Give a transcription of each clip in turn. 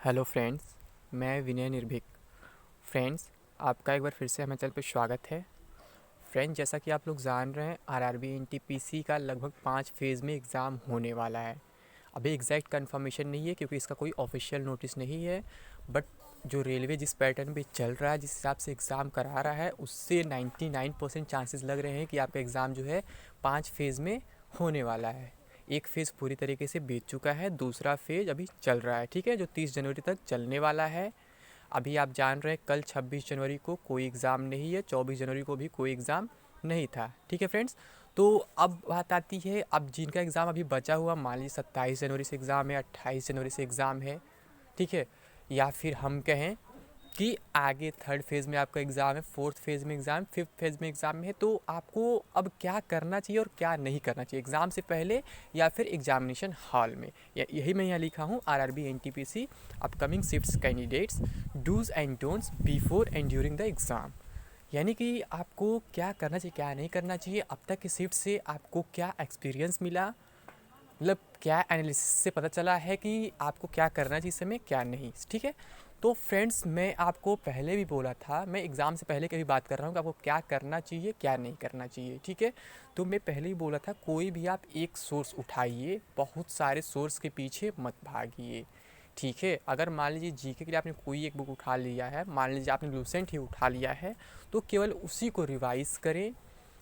Hello friends, मैं विनय निर्भीक। Friends, आपका एक बार फिर से हमारे चैनल पे स्वागत है। फ्रेंड्स, जैसा कि आप लोग जान रहे हैं, आरआरबी एनटीपीसी का लगभग 5 फेज़ में एग्ज़ाम होने वाला है। अभी एग्जैक्ट कंफर्मेशन नहीं है क्योंकि इसका कोई ऑफिशियल नोटिस नहीं है, बट जो रेलवे जिस पैटर्न पे चल रहा है, जिस हिसाब से एग्ज़ाम करा रहा है, उससे 99% चांसेस लग रहे हैं कि आपका एग्ज़ाम जो है 5 फेज़ में होने वाला है। एक फ़ेज़ पूरी तरीके से बीत चुका है, दूसरा फ़ेज़ अभी चल रहा है, ठीक है, जो 30 जनवरी तक चलने वाला है। अभी आप जान रहे हैं कल 26 जनवरी को कोई एग्ज़ाम नहीं है, 24 जनवरी को भी कोई एग्ज़ाम नहीं था, ठीक है फ्रेंड्स। तो अब बात आती है, अब जिनका एग्ज़ाम अभी बचा हुआ, मान लीजिए 27 जनवरी से एग्ज़ाम है, 28 जनवरी से एग्ज़ाम है, ठीक है, या फिर हम कहें कि आगे थर्ड फेज़ में आपका एग्ज़ाम है, फोर्थ फेज़ में एग्ज़ाम, फिफ्थ फेज़ में एग्ज़ाम है, तो आपको अब क्या करना चाहिए और क्या नहीं करना चाहिए एग्ज़ाम से पहले या फिर एग्जामिनेशन हॉल में। यही मैं यहाँ लिखा हूँ, RRB NTPC upcoming shifts candidates dos and don'ts before and during the exam. यानी कि आपको क्या करना चाहिए, क्या नहीं करना चाहिए, अब तक की शिफ्ट से आपको क्या एक्सपीरियंस मिला, मतलब क्या एनालिसिस से पता चला है कि आपको क्या करना चाहिए इस समय, क्या नहीं, ठीक है। तो फ्रेंड्स, मैं आपको पहले भी बोला था, मैं एग्ज़ाम से पहले की भी बात कर रहा हूँ कि आपको क्या करना चाहिए, क्या नहीं करना चाहिए, ठीक है। तो मैं पहले ही बोला था, कोई भी आप एक सोर्स उठाइए, बहुत सारे सोर्स के पीछे मत भागिए, ठीक है। अगर मान लीजिए जीके के लिए आपने कोई एक बुक उठा लिया है, मान लीजिए आपने लूसेंट ही उठा लिया है, तो केवल उसी को रिवाइज़ करें।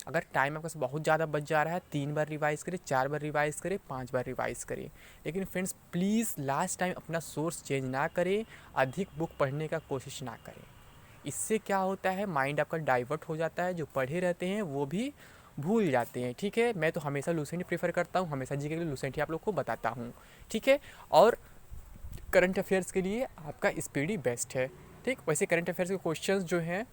अगर टाइम आपके पास बहुत ज़्यादा बच जा रहा है, 3 बार रिवाइज़ करें, 4 बार रिवाइज़ करें, 5 बार रिवाइज़ करें। लेकिन फ्रेंड्स, प्लीज़ लास्ट टाइम अपना सोर्स चेंज ना करें, अधिक बुक पढ़ने का कोशिश ना करें। इससे क्या होता है, माइंड आपका डाइवर्ट हो जाता है, जो पढ़े रहते हैं वो भी भूल जाते हैं, ठीक है। मैं तो हमेशा लूसेंट प्रेफर करता हूँ, हमेशा जी के लिए लूसेंट ही आप लोग को बताता हूँ, ठीक है। और करंट अफेयर्स के लिए आपका स्पीडी बेस्ट है, ठीक। वैसे करंट अफेयर्स के क्वेश्चंस जो हैं,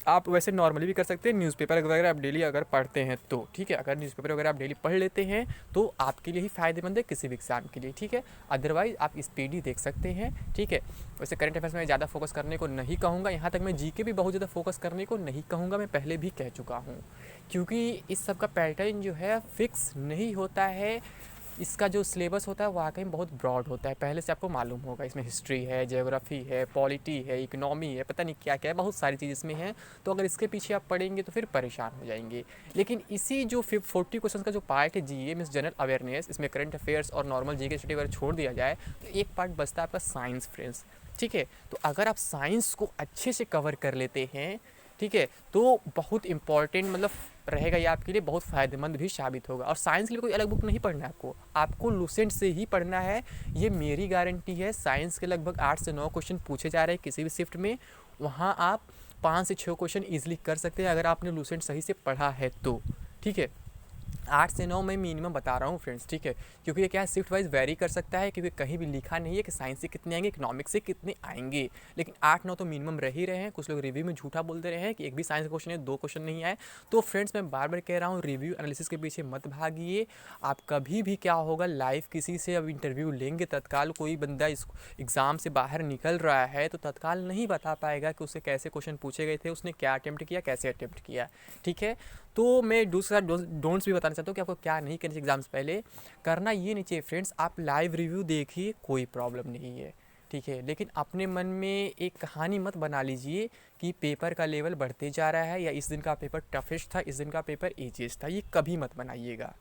आप वैसे नॉर्मली भी कर सकते हैं, न्यूज़पेपर वगैरह आप डेली अगर पढ़ते हैं तो, ठीक है। अगर न्यूज़पेपर वगैरह आप डेली पढ़ लेते हैं तो आपके लिए ही फ़ायदेमंद है, किसी भी एग्ज़ाम के लिए, ठीक है। अदरवाइज़ आप स्पीडी देख सकते हैं, ठीक है। वैसे करंट अफेयर्स में ज़्यादा फोकस करने को नहीं कहूँगा, यहाँ तक मैं जीके भी बहुत ज़्यादा फोकस करने को नहीं कहूँगा, मैं पहले भी कह चुका हूँ, क्योंकि इस सब का पैटर्न जो है फिक्स नहीं होता है। इसका जो सिलेबस होता है वाकई में बहुत ब्रॉड होता है, पहले से आपको मालूम होगा। इसमें हिस्ट्री है, ज्योग्राफी है, पॉलिटी है, इकोनॉमी है, पता नहीं क्या क्या है, बहुत सारी चीज़ इसमें है। तो अगर इसके पीछे आप पढ़ेंगे तो फिर परेशान हो जाएंगे। लेकिन इसी जो 40 क्वेश्चन का जो पार्ट है जीए मीन्स जनरल अवेयरनेस, इसमें करंट अफेयर्स और नॉर्मल जीके स्टडी अगर छोड़ दिया जाए तो एक पार्ट बचता है आपका साइंस, फ्रेंड्स, ठीक है। तो अगर आप साइंस को अच्छे से कवर कर लेते हैं, ठीक है, तो बहुत इंपॉर्टेंट मतलब रहेगा, ये आपके लिए बहुत फ़ायदेमंद भी साबित होगा। और साइंस के लिए कोई अलग बुक नहीं पढ़ना है आपको, आपको लूसेंट से ही पढ़ना है, ये मेरी गारंटी है। साइंस के लगभग 8 से 9 क्वेश्चन पूछे जा रहे हैं किसी भी शिफ्ट में, वहाँ आप 5 से 6 क्वेश्चन ईजिली कर सकते हैं अगर आपने लूसेंट सही से पढ़ा है तो, ठीक है। 8 से 9 मैं मिनिमम बता रहा हूँ फ्रेंड्स, ठीक है, क्योंकि ये क्या है, शिफ्ट वाइज वेरी कर सकता है, क्योंकि कहीं भी लिखा नहीं है कि साइंस से कितने आएंगे, इकोनॉमिक्स से कितने आएंगे। लेकिन 8-9 तो मिनिमम रह ही रहे हैं। कुछ लोग रिव्यू में झूठा बोलते रहे हैं कि एक भी साइंस का क्वेश्चन है, 2 क्वेश्चन नहीं आए। तो फ्रेंड्स, मैं बार बार कह रहा हूँ, रिव्यू एनालिसिस के पीछे मत भागिए। आप कभी भी क्या होगा, लाइव किसी से अब इंटरव्यू लेंगे, तत्काल कोई बंदा इस एग्ज़ाम से बाहर निकल रहा है तो तत्काल नहीं बता पाएगा कि उसे कैसे क्वेश्चन पूछे गए थे, उसने क्या अटेम्प्ट किया, कैसे अटेम्प्ट किया, ठीक है। तो मैं दूसरा डोंट्स भी बताना चाहता हूँ कि आपको क्या नहीं करना चाहिए एग्ज़ाम से पहले। करना ये नहीं चाहिए फ्रेंड्स, आप लाइव रिव्यू देखिए, कोई प्रॉब्लम नहीं है, ठीक है। लेकिन अपने मन में एक कहानी मत बना लीजिए कि पेपर का लेवल बढ़ते जा रहा है, या इस दिन का पेपर टफेस्ट था, इस दिन का पेपर ईजीएस्ट था, ये कभी मत बनाइएगा।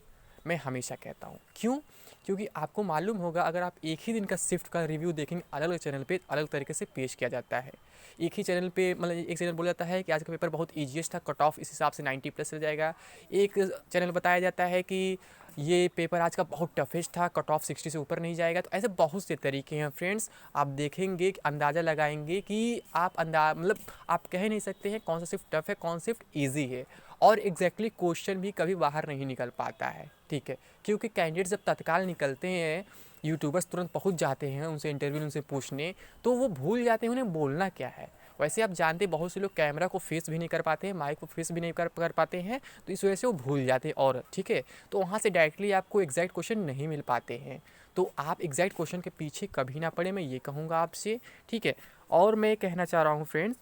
मैं हमेशा कहता हूँ, क्यों? क्योंकि आपको मालूम होगा, अगर आप एक ही दिन का शिफ्ट का रिव्यू देखेंगे, अलग अलग चैनल पे अलग तरीके से पेश किया जाता है। एक ही चैनल पे मतलब एक चैनल बोला जाता है कि आज का पेपर बहुत ईजीएस्ट था, कट ऑफ इस हिसाब से 90+ चल जाएगा। एक चैनल बताया जाता है कि ये पेपर आज का बहुत टफेस्ट था, कट ऑफ 60 से ऊपर नहीं जाएगा। तो ऐसे बहुत से तरीके हैं फ्रेंड्स, आप देखेंगे कि अंदाज़ा लगाएंगे कि आप मतलब आप कह नहीं सकते हैं कौन सा शिफ्ट टफ है, कौन शिफ्ट ईजी है। और एग्जैक्टली क्वेश्चन भी कभी बाहर नहीं निकल पाता है, ठीक है, क्योंकि कैंडिडेट जब तत्काल निकलते हैं, यूट्यूबर्स तुरंत पहुंच जाते हैं उनसे इंटरव्यू उनसे पूछने, तो वो भूल जाते हैं उन्हें बोलना क्या है। वैसे आप जानते हैं बहुत से लोग कैमरा को फेस भी नहीं कर पाते हैं, माइक को फेस भी नहीं कर पाते हैं, तो इस वजह से वो भूल जाते हैं, और ठीक है, तो वहाँ से डायरेक्टली आपको एग्जैक्ट क्वेश्चन नहीं मिल पाते हैं। तो आप एग्जैक्ट क्वेश्चन के पीछे कभी ना पड़े, मैं ये कहूँगा आपसे, ठीक है। और मैं कहना चाह रहा हूँ फ्रेंड्स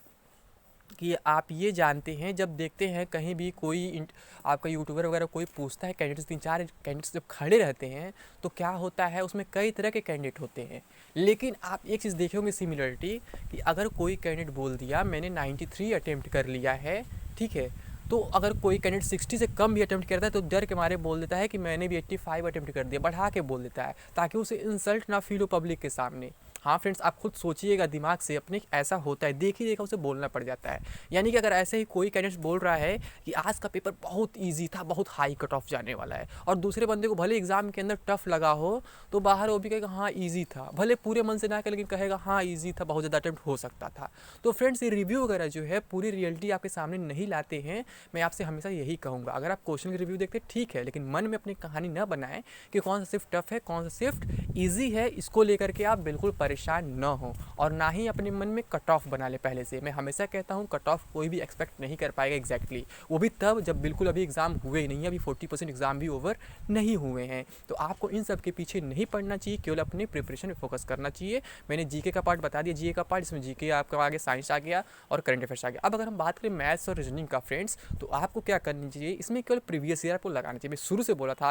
कि आप ये जानते हैं, जब देखते हैं कहीं भी कोई आपका यूट्यूबर वगैरह कोई पूछता है, कैंडिडेट्स 3-4 कैंडिडेट्स जब खड़े रहते हैं तो क्या होता है, उसमें कई तरह के कैंडिडेट होते हैं, लेकिन आप एक चीज़ देखे होंगे सिमिलरिटी, कि अगर कोई कैंडिडेट बोल दिया मैंने 93 अटेम्प्ट कर लिया है, ठीक है, तो अगर कोई कैंडिडेट 60 से कम भी अटेम्प्ट करता है तो डर के मारे बोल देता है कि मैंने भी 85 अटेम्प्ट कर दिया, बढ़ा के बोल देता है ताकि उसे इंसल्ट ना फील हो पब्लिक के सामने। हाँ फ्रेंड्स, आप खुद सोचिएगा दिमाग से अपने, ऐसा होता है, देख ही देखा उसे बोलना पड़ जाता है। यानी कि अगर ऐसे ही कोई कैंडिडेट बोल रहा है कि आज का पेपर बहुत इजी था, बहुत हाई कट ऑफ जाने वाला है, और दूसरे बंदे को भले एग्जाम के अंदर टफ लगा हो तो बाहर वो भी कहेगा हाँ ईजी था, भले पूरे मन से ना कहे लेकिन कहेगा हाँ ईजी था, बहुत ज़्यादा अटेम्प्ट हो सकता था। तो फ्रेंड्स, ये रिव्यू वगैरह जो है पूरी रियलिटी आपके सामने नहीं लाते हैं। मैं आपसे हमेशा यही कहूँगा, अगर आप क्वेश्चन के रिव्यू देखते ठीक है, लेकिन मन में अपनी कहानी न बनाएं कि कौन सा सिर्फ टफ है कौन सा सिर्फ ईजी है, इसको लेकर के आप बिल्कुल परेशान न हो, और ना ही अपने मन में कट ऑफ बना ले पहले से। मैं हमेशा कहता हूँ कट ऑफ कोई भी एक्सपेक्ट नहीं कर पाएगा एग्जैक्टली, वो भी तब जब बिल्कुल अभी एग्ज़ाम हुए ही नहीं है, अभी 40% एग्ज़ाम भी ओवर नहीं हुए हैं। तो आपको इन सब के पीछे नहीं पड़ना चाहिए, केवल अपनी प्रिपरेशन में फोकस करना चाहिए। मैंने जीके का पार्ट बता दिया, जीके का पार्ट, इसमें जीके आपका आगे साइंस आ गया और करंट अफेयर्स आ गया। अब अगर हम बात करें मैथ्स और रीजनिंग का फ्रेंड्स, तो आपको क्या करनी चाहिए, इसमें केवल प्रीवियस ईयर आपको लगाना चाहिए। मैं शुरू से बोला था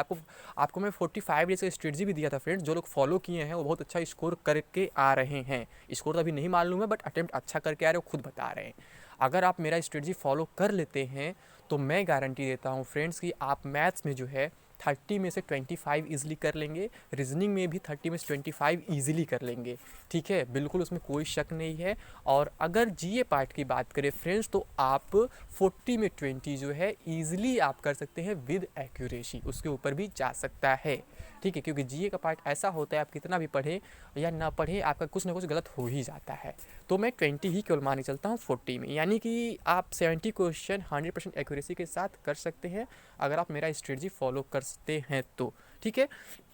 आपको मैं 45 डेज का स्ट्रेटजी भी दिया था फ्रेंड्स, जो लोग फॉलो किए हैं वो बहुत अच्छा स्कोर करके आ रहे हैं। स्कोर तो अभी नहीं मालूम है, बट अटेम्प्ट अच्छा करके आ रहे हो, खुद बता रहे हैं। अगर आप मेरा स्ट्रेटजी फॉलो कर लेते हैं तो मैं गारंटी देता हूँ फ्रेंड्स कि आप मैथ्स में जो है 30 में से 25 ईजिली कर लेंगे, रीजनिंग में भी 30 में से 25 ईजिली कर लेंगे, ठीक है, बिल्कुल उसमें कोई शक नहीं है। और अगर जीए पार्ट की बात करें फ्रेंड्स, तो आप 40 में 20 जो है ईजिली आप कर सकते हैं विद एक्यूरेसी, उसके ऊपर भी जा सकता है, ठीक है, क्योंकि जीए का पार्ट ऐसा होता है आप कितना भी पढ़ें या ना पढ़ें आपका कुछ ना कुछ गलत हो ही जाता है। तो मैं 20 ही केवल मान के चलता हूँ 40 में, यानी कि आप 70 क्वेश्चन 100% एक्यूरेसी के साथ कर सकते हैं अगर आप मेरा स्ट्रेटजी फॉलो करते हैं तो, ठीक है।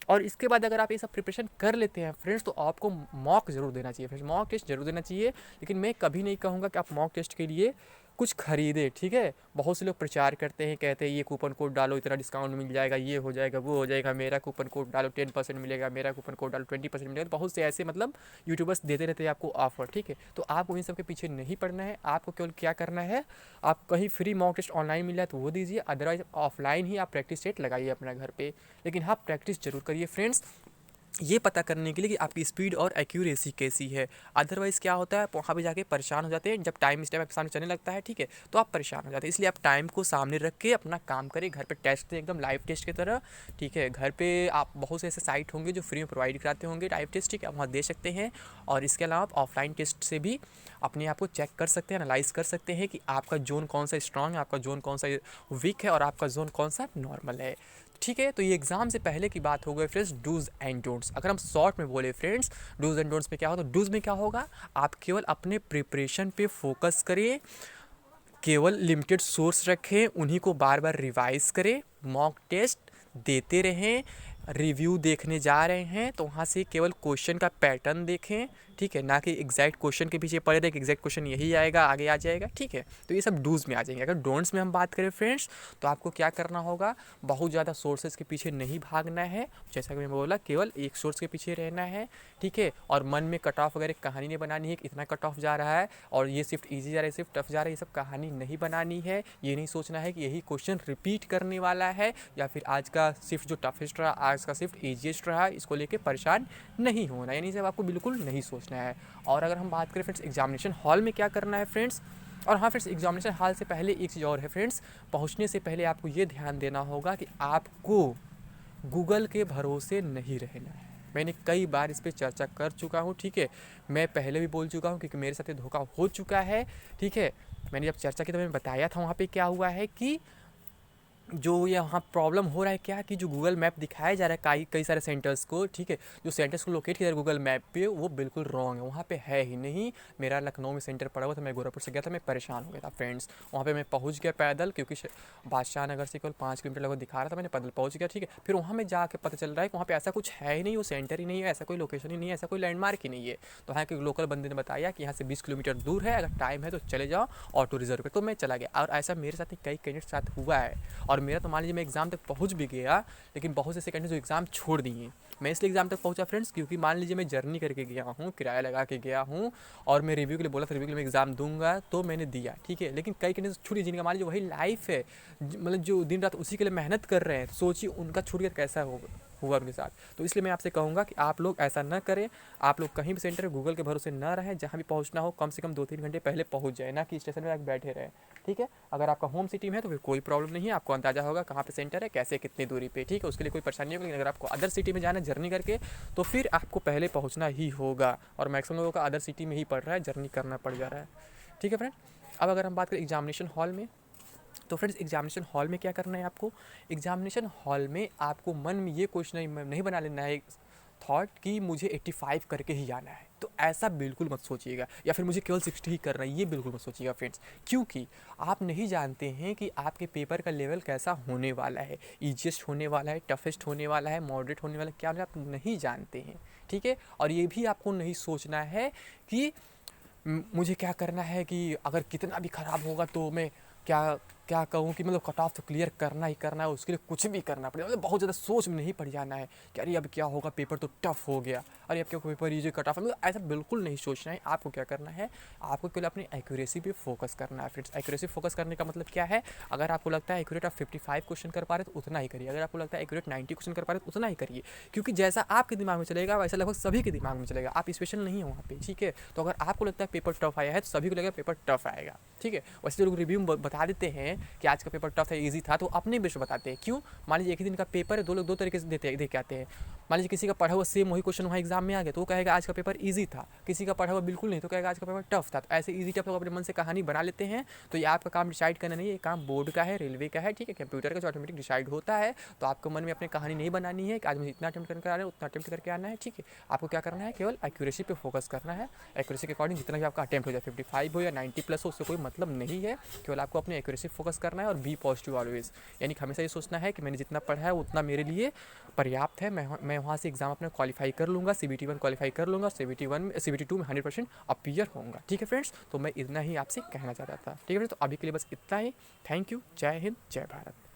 और इसके बाद अगर आप ये सब प्रिपरेशन कर लेते हैं फ्रेंड्स, तो आपको मॉक ज़रूर देना चाहिए फ्रेंड्स, मॉक टेस्ट जरूर देना चाहिए। लेकिन मैं कभी नहीं कहूँगा कि आप मॉक टेस्ट के लिए कुछ खरीदे, ठीक है। बहुत से लोग प्रचार करते हैं, कहते हैं ये कूपन कोड डालो इतना डिस्काउंट मिल जाएगा, ये हो जाएगा वो हो जाएगा, मेरा कूपन कोड डालो 10% मिलेगा, मेरा कूपन कोड डालो 20% मिलेगा। तो बहुत से ऐसे मतलब यूट्यूबर्स देते रहते हैं आपको ऑफर, ठीक है। तो आपको इन सब के पीछे नहीं पड़ना है, आपको केवल क्या करना है, आप कहीं फ्री मॉक टेस्ट ऑनलाइन मिल रहा है तो वो दीजिए, अदरवाइज ऑफलाइन ही आप प्रैक्टिस सेट लगाइए अपना घर पे। लेकिन हाँ, प्रैक्टिस जरूर करिए फ्रेंड्स, ये पता करने के लिए कि आपकी स्पीड और एक्यूरेसी कैसी है। अदरवाइज़ क्या होता है, आप वहाँ पे जाके परेशान हो जाते हैं, जब टाइम इस टाइम आपके सामने चलने लगता है, ठीक है, तो आप परेशान हो जाते हैं। इसलिए आप टाइम को सामने रख के अपना काम करें, घर पे टेस्ट दें एकदम लाइव टेस्ट की तरह, ठीक है। घर पे आप बहुत से ऐसे साइट होंगे जो फ्री में प्रोवाइड कराते होंगे लाइव टेस्ट, ठीक है, आप वहाँ दे सकते हैं। और इसके अलावा आप ऑफलाइन टेस्ट से भी अपने आप को चेक कर सकते हैं, एनालाइज कर सकते हैं कि आपका जोन कौन सा स्ट्रांग है, आपका जोन कौन सा वीक है और आपका जोन कौन सा नॉर्मल है, ठीक है। तो ये एग्जाम से पहले की बात हो गई फ्रेंड्स डूज एंड डोंट्स। अगर हम शॉर्ट में बोले फ्रेंड्स, डूज एंड डोंट्स में क्या होगा, तो डूज में क्या होगा, आप केवल अपने प्रिपरेशन पे फोकस करिए, केवल लिमिटेड सोर्स रखें, उन्हीं को बार बार रिवाइज करें, मॉक टेस्ट देते रहें, रिव्यू देखने जा रहे हैं तो वहाँ से केवल क्वेश्चन का पैटर्न देखें, ठीक है, ना कि एग्जैक्ट क्वेश्चन के पीछे पड़े रहे कि एग्जैक्ट क्वेश्चन यही आएगा आगे आ जाएगा, ठीक है। तो ये सब डूज में आ जाएंगे। अगर डोंट्स में हम बात करें फ्रेंड्स, तो आपको क्या करना होगा, बहुत ज़्यादा सोर्सेज के पीछे नहीं भागना है, जैसा कि मैं बोला केवल एक सोर्स के पीछे रहना है, ठीक है। और मन में कट ऑफ वगैरह कहानी नहीं बनानी है कि इतना कट ऑफ जा रहा है और ये सिर्फ ईजी जा रहा है सिर्फ टफ जा रहा है, ये सब कहानी नहीं बनानी है। ये नहीं सोचना है कि यही क्वेश्चन रिपीट करने वाला है या फिर आज का सिर्फ जो टफेस्ट रहा आज का सिर्फ ईजीएस्ट रहा, इसको लेके परेशान नहीं होना, यानी सब आपको बिल्कुल नहीं सोचना है। और अगर हम बात करें फ्रेंड्स एग्जामिनेशन हॉल में क्या करना है फ्रेंड्स, और हाँ फ्रेंड्स, एग्जामिनेशन हॉल से पहले एक चीज़ और है फ्रेंड्स, पहुँचने से पहले आपको ये ध्यान देना होगा कि आपको गूगल के भरोसे नहीं रहना है। मैंने कई बार इस पर चर्चा कर चुका हूँ, ठीक है, मैं पहले भी बोल चुका हूँ क्योंकि मेरे साथ ये धोखा हो चुका है, ठीक है। मैंने जब चर्चा की तो मैंने बताया था वहाँ पे क्या हुआ है कि जो यहाँ प्रॉब्लम हो रहा है क्या कि जो गूगल मैप दिखाया जा रहा है कई सारे सेंटर्स को, ठीक है, जो सेंटर्स को लोकेट किया जा रहा है गूगल मैप पे वो बिल्कुल रॉन्ग है, वहाँ पे है ही नहीं। मेरा लखनऊ में सेंटर पड़ा हुआ था, मैं गोरखपुर से गया था, मैं परेशान हो गया था फ्रेंड्स। वहाँ पे मैं पहुँच गया पैदल, क्योंकि बादशाह नगर से केवल 5 किलोमीटर लगभग दिखा रहा था, मैंने पैदल पहुँच गया, ठीक है। फिर वहाँ में जाके पता चल रहा है कि वहाँ पे ऐसा कुछ है ही नहीं, वो सेंटर ही नहीं है, ऐसा कोई लोकेशन ही नहीं है, ऐसा कोई लैंडमार्क ही नहीं है। तो वहाँ के लोकल बंदे ने बताया कि यहाँ से 20 किलोमीटर दूर है, अगर टाइम है तो चले जाओ ऑटो रिजर्व पे। तो मैं चला गया, और ऐसा मेरे साथ कई कैंडिडेट साथ हुआ है। और मेरा तो मान लीजिए मैं एग्जाम तक पहुंच भी गया, लेकिन बहुत से कैंडिडेट जो एग्ज़ाम छोड़ दिए। मैं इसलिए एग्ज़ाम तक पहुंचा फ्रेंड्स क्योंकि मान लीजिए मैं जर्नी करके गया हूं, किराया लगा के गया हूं, और मैं रिव्यू के लिए बोला था रिव्यू के लिए मैं एग्ज़ाम दूंगा, तो मैंने दिया, ठीक है। लेकिन कई कैंडिडेट छूट जिनका मान लीजिए वही लाइफ है, मतलब जो दिन रात उसी के लिए मेहनत कर रहे हैं, तो सोचिए उनका छूट गया कैसा होगा, हुआ उनके साथ। तो इसलिए मैं आपसे कहूँगा कि आप लोग ऐसा ना करें, आप लोग कहीं भी सेंटर गूगल के भरोसे ना रहें, जहाँ भी पहुँचना हो कम से कम 2-3 घंटे पहले पहुँच जाए, ना कि स्टेशन में आके बैठे रहें, ठीक है। अगर आपका होम सिटी में है तो फिर कोई प्रॉब्लम नहीं है, आपको अंदाजा होगा कहाँ पे सेंटर है, कैसे कितनी दूरी पे, ठीक है, उसके लिए कोई परेशानी होगी। लेकिन अगर आपको अदर सिटी में जाना है जर्नी करके, तो फिर आपको पहले पहुँचना ही होगा, और मैक्सिमम लोगों का अदर सिटी में ही पड़ रहा है, जर्नी करना पड़ जा रहा है, ठीक है फ्रेंड। अब अगर हम बात करें एग्जामिनेशन हॉल में, तो फ्रेंड्स एग्जामिनेशन हॉल में क्या करना है आपको, एग्जामिनेशन हॉल में आपको मन में ये क्वेश्चन नहीं बना लेना है थॉट कि मुझे 85 करके ही आना है, तो ऐसा बिल्कुल मत सोचिएगा, या फिर मुझे केवल 60 ही करना है, ये बिल्कुल मत सोचिएगा फ्रेंड्स। क्योंकि आप नहीं जानते हैं कि आपके पेपर का लेवल कैसा होने वाला है, ईजीएस्ट होने वाला है, टफेस्ट होने वाला है, मॉडरेट होने वाला है, क्या आप नहीं जानते हैं, ठीक है। और ये भी आपको नहीं सोचना है कि मुझे क्या करना है, कि अगर कितना भी ख़राब होगा तो मैं क्या क्या कहूँ कि मतलब कट ऑफ तो क्लियर करना ही करना है, उसके लिए कुछ भी करना पड़ेगा, मतलब बहुत ज़्यादा सोच में नहीं पड़ जाना है कि अरे अब क्या होगा, पेपर तो टफ हो गया, अरे अब क्या पेपर इजी कट ऑफ है, मतलब ऐसा बिल्कुल नहीं सोचना है। आपको क्या करना है, आपको केवल अपनी एक्यूरेसी पे फोकस करना है फ्रेंड्स। एक्यूरेसी फोकस करने का मतलब क्या है, अगर आपको लगता है एक्यूरेट आप 55 क्वेश्चन कर पा रहे तो उतना ही करिए, अगर आपको लगता है एक्यूरेट 90 क्वेश्चन कर पा रहे तो उतना ही करिए, क्योंकि जैसा आपके दिमाग में चलेगा वैसा लगभग सभी के दिमाग में चलेगा, आप स्पेशल नहीं हो वहाँ पे, ठीक है। तो अगर आपको लगता है पेपर टफ आया है तो सभी को लगेगा पेपर टफ आएगा, ठीक है। वैसे जो लोग रिव्यू में बता देते हैं कि आज का पेपर टफ है, ईजी था, तो अपने बेस बताते हैं। क्यों, मान लीजिए एक ही दिन का पेपर है, दो लोग दो तरीके से दे के आते हैं। मान लीजिए किसी का पढ़ा हुआ सेम वही क्वेश्चन वहाँ एग्जाम में आ गया तो वो कहेगा आज का पेपर ईजी था, किसी का पढ़ा हुआ बिल्कुल नहीं तो कहेगा आज का पेपर टफ था। तो ऐसे ईजी टफ लोग अपने मन से कहानी बना लेते हैं। तो ये आपका काम डिसाइड करना नहीं है, ये काम बोर्ड का है, रेलवे का है, ठीक है, कंप्यूटर का जो ऑटोमेटिक डिसाइड होता है। तो आपको मन में अपनी कहानी नहीं बनानी है कि आज मुझे इतना अटेम्प्ट करके आना है, उतना अटेम्प्ट करके आना है, ठीक है। आपको क्या करना है, केवल एक्यूरेसी पे फोकस करना है। एक्यूरेसी के अकॉर्डिंग जितना भी आपका अटेम्प्ट हो जाए, 55 हो या 90 प्लस हो, उससे कोई मतलब नहीं है। केवल आपको अपनी एक्यूरेसी फोकस करना है और बी पॉजिटिव ऑलवेज, यानी कि हमेशा ये सोचना है कि मैंने जितना पढ़ा है उतना मेरे लिए पर्याप्त है। मैं वहाँ से एग्जाम अपना क्वालिफाई कर लूँगा, CBT 1 क्वालिफाई कर लूँगा, CBT 2 में 100% अपीयर होऊंगा, ठीक है फ्रेंड्स। तो मैं इतना ही आपसे कहना चाहता था, ठीक है फ्रेंड्स। तो अभी के लिए बस इतना ही। थैंक यू, जय हिंद, जय भारत।